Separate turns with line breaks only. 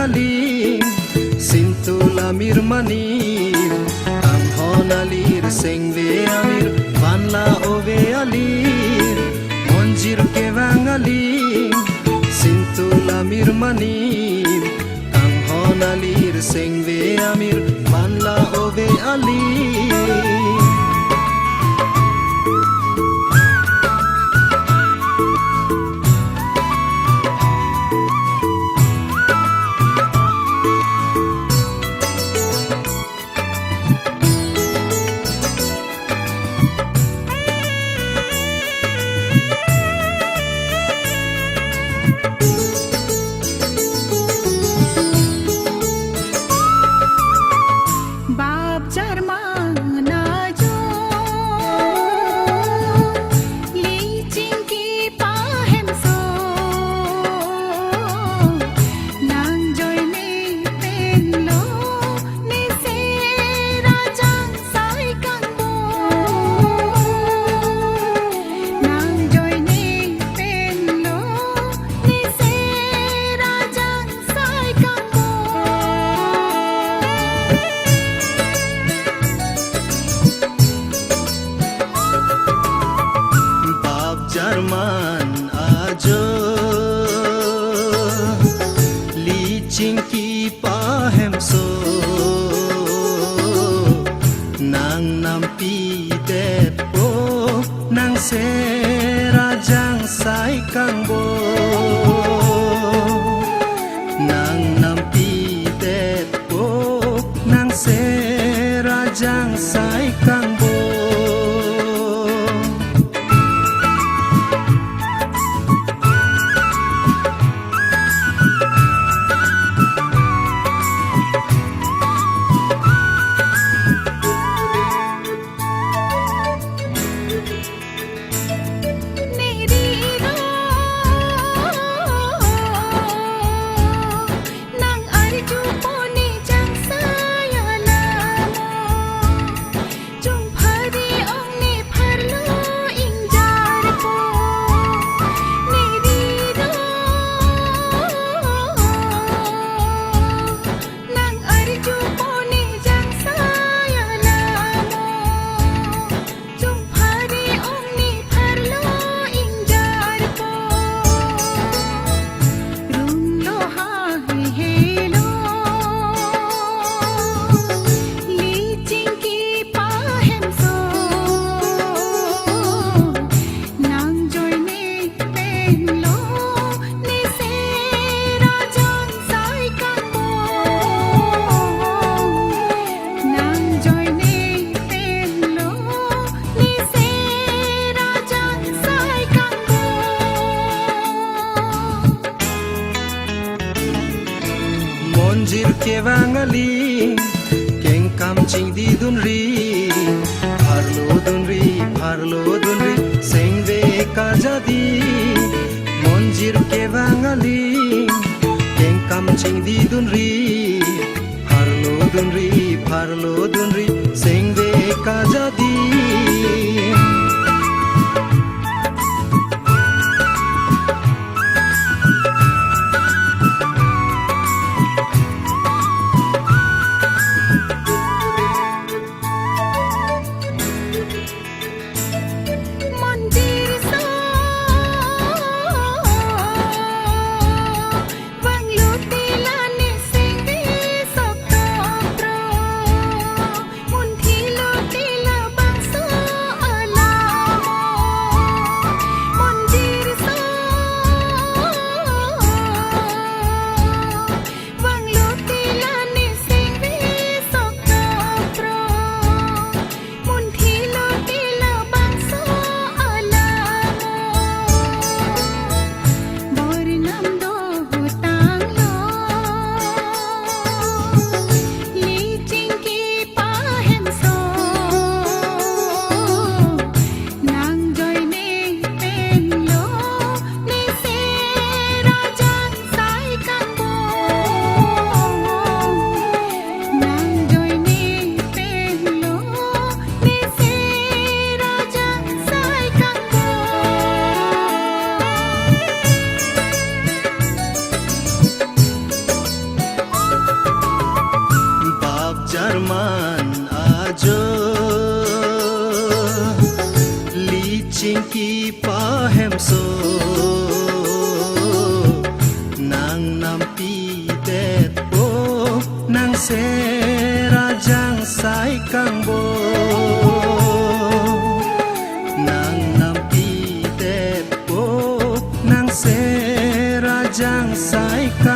kewangaling Sintul amir manir Ang honalir sengve amir Vanla ove alir Monjir kewangaling Sintul amir manir Ang honalir sengve amir Vanla ove alir Jarman ajo licing ki pahem so nang nampi depo nang serajang sai kangbo nang nampi depo nang serajang sai kangbo Monjir kewangaling Keng kamcing di dunri Parlo dunri Sengve kajadi Monjir kewangaling Keng kamcing di dunri Parlo dunri Sengve kajadi
Mun thilo tila bang
singki pahem so nang nampi det bo nang se rajang sai kang bo nang nampi det bo nang se rajang sai kang